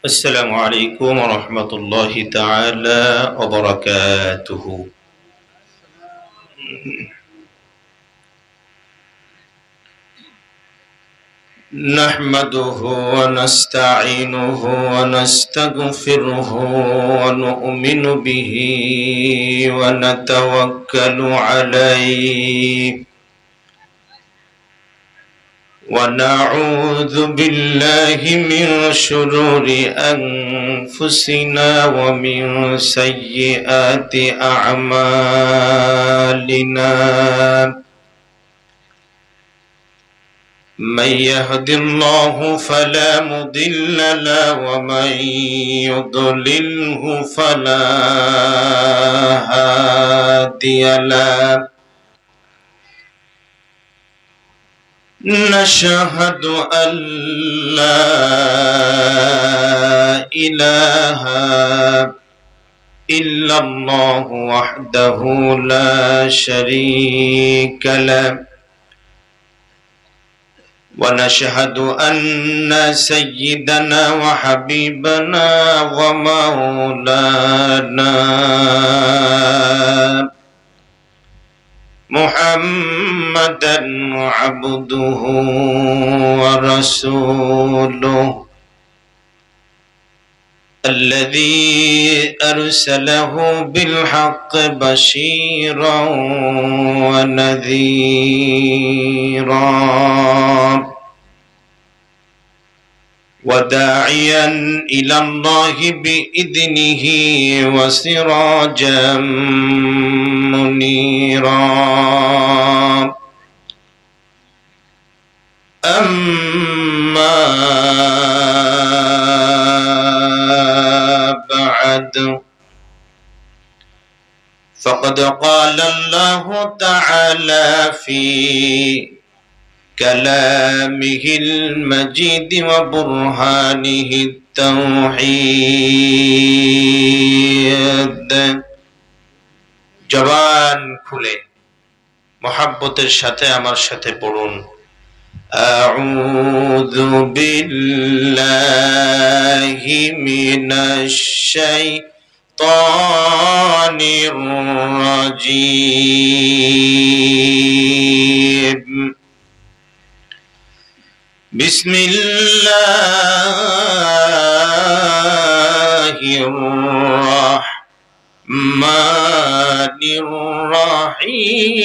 السلام عليكم ورحمة الله تعالى وبركاته. نحمده ونستعينه ونستغفره ونؤمن به ونتوكل عليه ونعوذ بالله من شرور أنفسنا ومن سيئات أعمالنا. من يهد الله فلا مضل له ومن يضلله فلا هادي له. نشهد أن لا إله إلا الله وحده لا شريك له ونشهد أن سيدنا وحبيبنا ومولانا محمدا عبده ورسوله الذي أرسله بالحق بشيرا ونذيرا وداعيا إلى الله بإذنه وسراجا منيرا. أما بعد فقد قال الله تعالى في كلامه المجيد وبرهانه التوحيد. জবান খুলে মোহাব্বতের সাথে আমার সাথে পড়ুন, আউযু বিল্লাহি মিনাশ শাইতানির রাজীম। বিসমিল্লাহির রাহমানির রাহিম।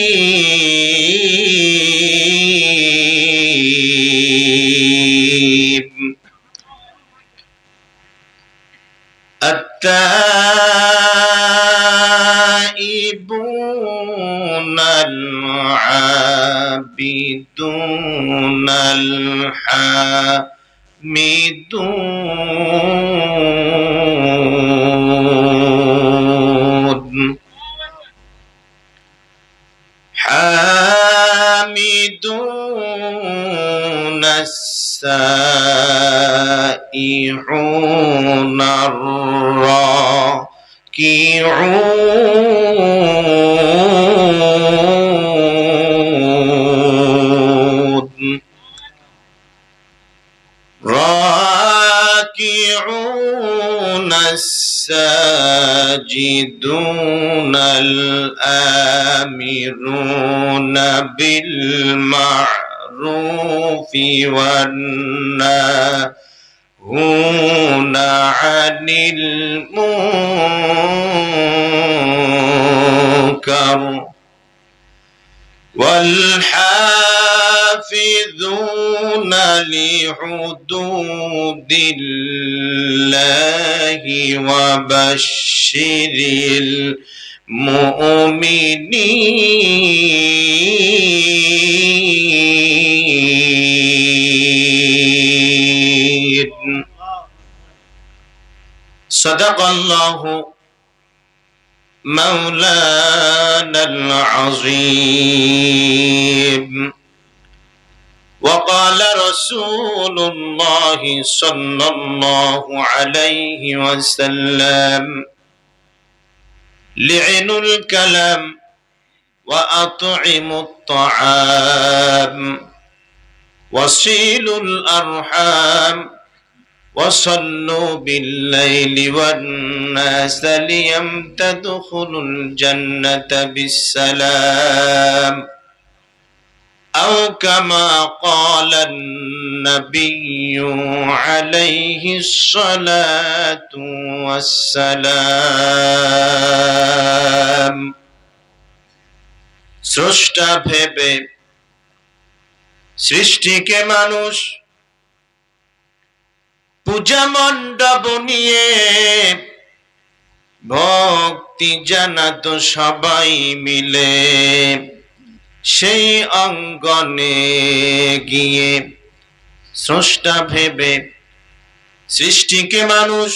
التائبون العابدون الحامدون حامدون السائحون راكعون الساجدون الآمرون بالمعروف والناهون عن المنكر والحافظون لحدود الله وبشر المؤمنين. صدق الله مولانا العظيم. وقال رسول الله صلى الله عليه وسلم: لعنوا الكلام وأطعموا الطعام وصلوا الأرحام وصلوا بالليل والناس نيم تدخلوا الجنة بالسلام أو كما قال النبي عليه الصلاة والسلام স্রষ্টা ভেবে সৃষ্টিকে মানুষ পূজা মণ্ডপ নিয়ে ভক্তি জানাতো সবাই মিলে সেই অঙ্গনে গিয়ে স্রষ্টা ভেবে সৃষ্টিকে মানুষ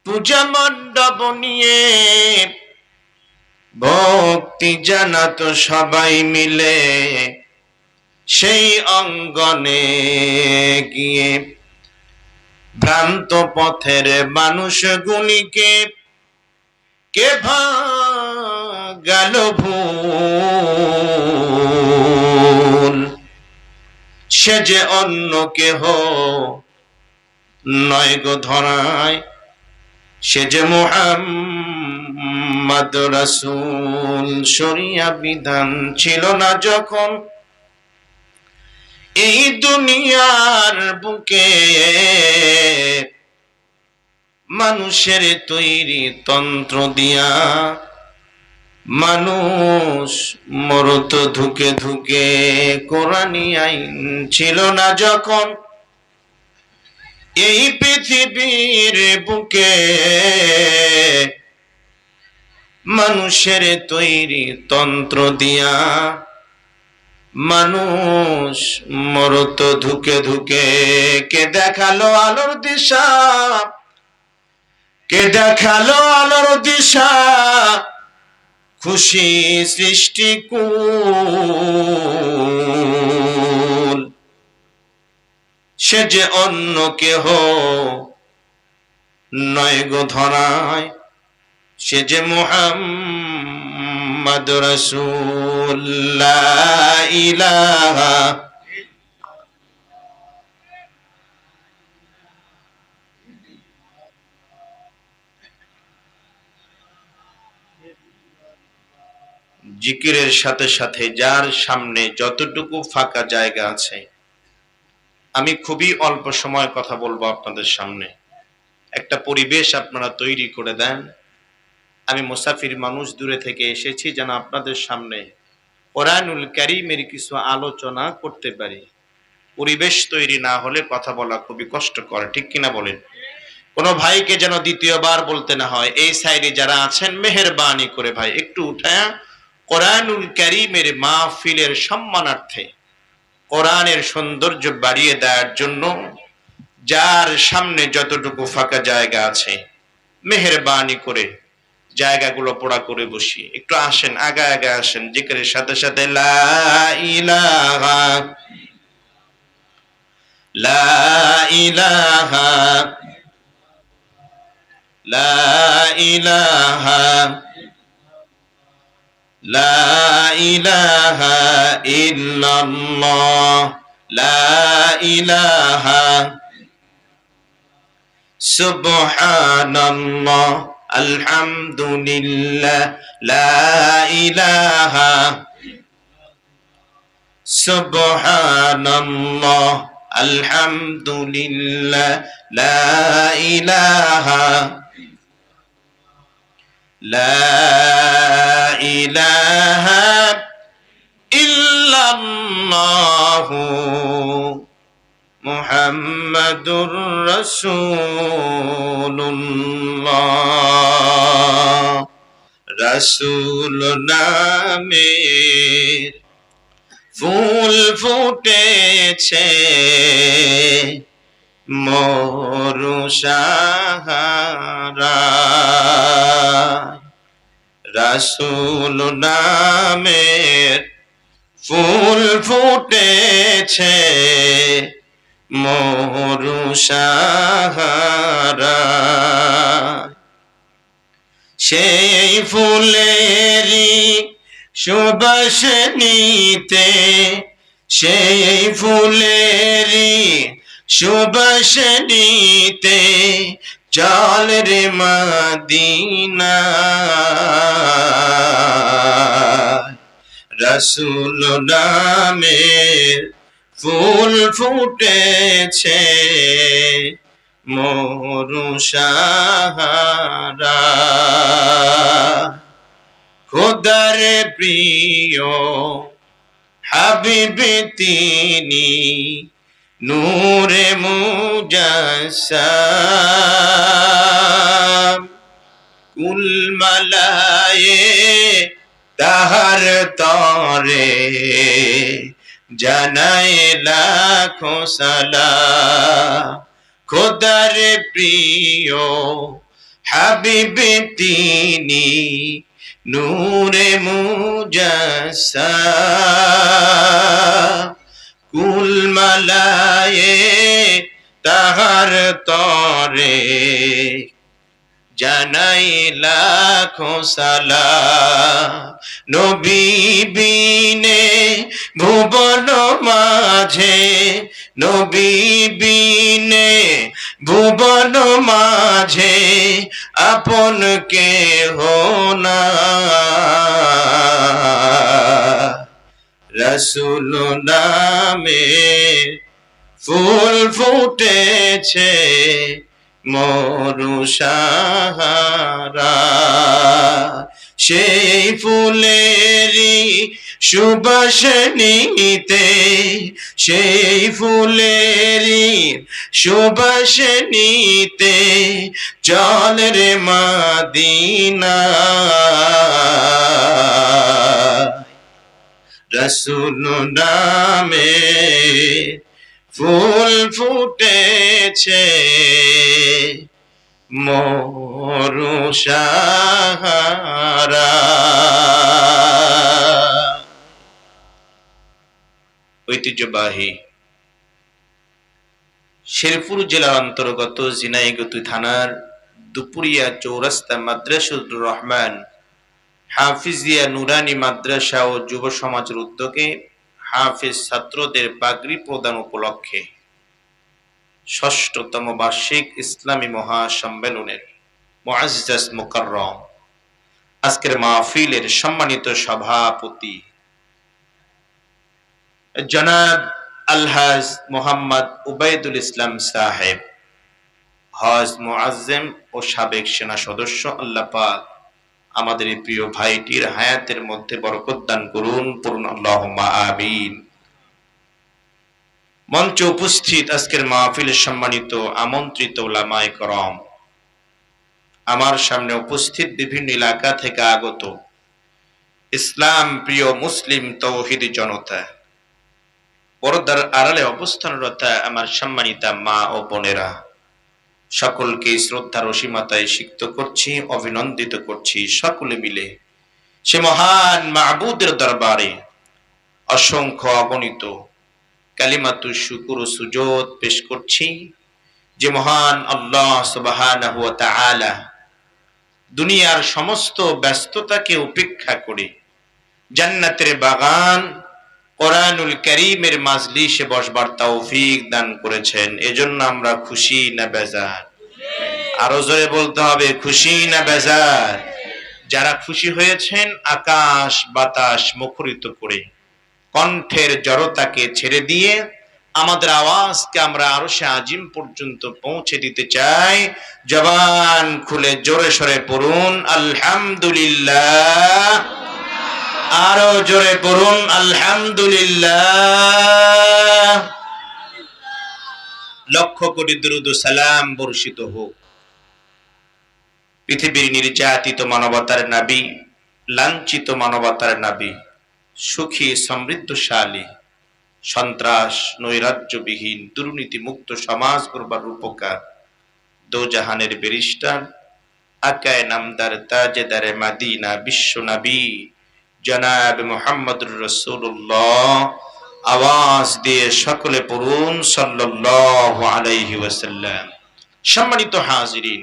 পূজা মণ্ডপ নিয়ে ভক্তি জানাতো সবাই মিলে সেই অঙ্গনে গিয়ে ভ্রান্ত পথের মানুষগুলিকে কে গেল ভুল সে যে অন্য কেহ নয় গো ধরায় সে যে মুহাম্মদ রাসূল শরিয়া বিধান ছিল না যখন এই দুনিয়ার বুকে মানুষের তৈরি তন্ত্র দিয়া মানুষ মরত ধুকে ধুকে কোরআনী আইন ছিল না যখন এই পৃথিবীর বুকে মানুষের তৈরি তন্ত্র দিয়া মানুষ মরত ধুকে ধুকে কে দেখালো আলোর দিশা কে দেখালো আলোর দিশা খুশি সৃষ্টিকুল সে যে অন্য কেহ নয় গো ধরায় সে যে মুহাম্মদ রাসূল লা ইলাহা জিকিরের সাথে সাথে যার সামনে যতটুকু ফাঁকা জায়গা আছে, আমি খুবই অল্প সময় কথা বলবো আপনাদের সামনে, একটা পরিবেশ আপনারা তৈরি করে দেন। আমি মুসাফির মানুষ, দূরে থেকে এসেছি যেন আপনাদের সামনে কোরআনুল কারীমের কিছু আলোচনা করতে পারি। পরিবেশ তৈরি না হলে কথা বলা খুবই কষ্টকর, ঠিক কিনা বলেন? কোনো ভাইকে যেন দ্বিতীয়বার বলতে না হয়। এই সাইডে যারা আছেন মেহেরবানি করে ভাই একটু উঠায়া কোরআনুল কারীমের মাহফিলের সম্মানার্থে, কোরআনের সৌন্দর্য বাড়িয়ে দেওয়ার জন্য যার সামনে যতটুকু ফাঁকা জায়গা আছে মেহেরবানি করে জায়গাগুলো পোড়া করে বসি। একটু আসেন, আগা আগা আসেন, জিকিরের সাথে সাথে লা ইলাহা লা ইলাহা লা ইলাহা লা ইলাহা ইল্লাল্লাহ লা ইলাহা সুবহানাল্লাহ আলহামদুলিল্লাহ লা ইলাহা সুবহানাল্লাহ আলহামদুলিল্লাহ লা ইলাহা লা ইলাহা ইল্লাল্লাহু মুহাম্মাদুর রাসূলুল্লাহ। রাসূল নামের ফুল ফুটেছে মরু সাহারায়। রাসূল নামের ফুল ফুটেছে মরু সাহারায়। সেই ফুলেরই সুবাস নিতে, সেই ফুলেরই সুবাসিনীতে চল রে মদিনা রসুল নামের ফুল ফুটেছে মরু সাহারা খোদার প্রিয় হাবিব তিনি নূরে মুজাসসাম কুল মালায়ে তাহার তরে জানায় লাখো সালাম খোদার প্রিয় হাবিব তিনি নূরে মুজাসসাম কুল মালায়ে তাহার তরে জানাই লাখো সালাম নবী বিনে ভুবন মাঝে নবী বিনে ভুবন মাঝে আপন কেহ নাই রসুল নামে ফুল ফুটেছে মরু সাহারা সেই ফুলেরই সুবাসিনীতে সেই ফুলেরই সুবাসিনীতে চল রে মদিনা রসুল নামে ফুল ফুটেছে মরু সাহারা ঐতিহ্যবাহী শেরপুর জেলার অন্তর্গত ঝিনাইদহ থানার দুপুরিয়া চৌরাস্তা মাদ্রাসাতুর রহমান হাফিজিয়া নুরানি মাদ্রাসা ও যুব সমাজের উদ্যোগে হাফিজ ছাত্রদের পাগড়ি প্রদান উপলক্ষে ষষ্ঠতম বার্ষিক ইসলামী মহাসম্মেলনের মুআজ্জাজ মুকাররম আজকের মাহফিলের সম্মানিত সভাপতি জনাব আলহাজ মোহাম্মদ উবাইদুল ইসলাম সাহেব, হজ মুআজ্জম ও সাবেক সেনা সদস্য, আল্লাহ পাক আমাদের এই প্রিয় ভাইটির হায়াতের মধ্যে বরকত দান করুন, পূর্ণ আল্লাহুম্মা আমিন। মঞ্চে উপস্থিত আজকের মাহফিলের সম্মানিত আমন্ত্রিত উলামায়ে কেরাম, আমার সামনে উপস্থিত বিভিন্ন এলাকা থেকে আগত ইসলাম প্রিয় মুসলিম তৌহিদি জনতা, পর্দার আড়ালে অবস্থানরত আমার সম্মানিতা মা ও বোনেরা, সকলকে শ্রদ্ধার অসীমতায় সিক্ত করছি, অভিনন্দিত করছি। সকলে মিলে সে মহান মাবুদের দরবারে অসংখ্য অগণিত কালিমাতু শুকুর ও সুজুদ পেশ করছি, যে মহান আল্লাহ সুবহানাহু ওয়া তাআলা দুনিয়ার সমস্ত ব্যস্ততাকে উপেক্ষা করে জান্নাতের বাগান কোরআনুল কারীমের মাজলিসে বসবার তৌফিক দান করেছেন। এজন্য আমরা খুশি না বেজার? আরো জোরে বলতে হবে, খুশি না বেজার? যারা খুশি হয়েছেন আকাশ বাতাস মুখরিত করে কণ্ঠের জড়তাকে ছেড়ে দিয়ে আমাদের আওয়াজকে আমরা আরশে আজিম পর্যন্ত পৌঁছে দিতে চাই। জবান খুলে জোরে সরে পড়ুন আলহামদুলিল্লাহ, আরো জোরে পড়ুন আলহামদুলিল্লাহ। লক্ষ কোটি দুরূদ ও সালাম বর্ষিত হোক পৃথিবীর নির্যাতিত মানবতার নবী, লাঞ্ছিত মানবতার নবী, সুখী সমৃদ্ধশালী সন্ত্রাস নৈরাজ্যবিহীন দুর্নীতি মুক্ত সমাজ গড়বার রূপকার দোজাহানের ব্যারিস্টার আকায়ে নামদার তাজেদারে মাদিনা বিশ্ব নবী জনাব মুহাম্মদুর রাসূলুল্লাহ। আওয়াজ দিয়ে সকলে পড়ুন সাল্লাল্লাহু আলাইহি ওয়াসাল্লাম। সম্মানিত হাজিরিন,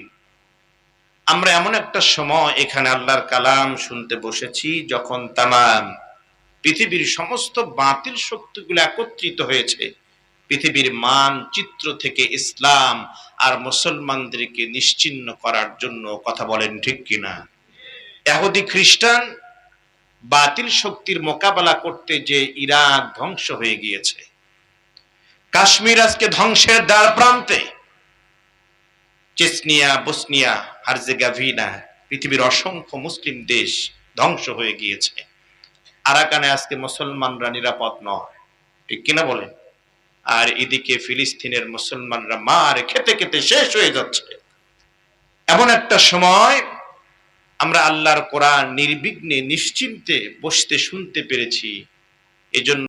আমরা এমন একটা সময় এখানে আল্লাহর কালাম শুনতে বসেছি যখন তামাম পৃথিবীর সমস্ত বাতিল শক্তিগুলো একত্রিত হয়েছে পৃথিবীর মানচিত্র থেকে ইসলাম আর মুসলমানদেরকে নিশ্চিহ্ন করার জন্য। কথা বলেন ঠিক কিনা? ইহুদি খ্রিস্টান বাতিল শক্তির মোকাবেলা করতে যে ইরাক ধ্বংস হয়ে গিয়েছে, কাশ্মীর আজকে ধ্বংসের দ্বার প্রান্তে, চেচনিয়া, বসনিয়া, হার্জেগোভিনা, পৃথিবীর অসংখ্য মুসলিম দেশ ধ্বংস হয়ে গিয়েছে। আরাকানে আজকে মুসলমানরা নিরাপদ নয়, ঠিক কিনা বলেন? আর এদিকে ফিলিস্তিনের মুসলমানরা মার খেতে খেতে শেষ হয়ে যাচ্ছে। এমন একটা সময় আমরা আল্লাহর কোরআন নির্বিঘ্নে নিশ্চিন্তে বসতে শুনতে পেরেছি। এজন্য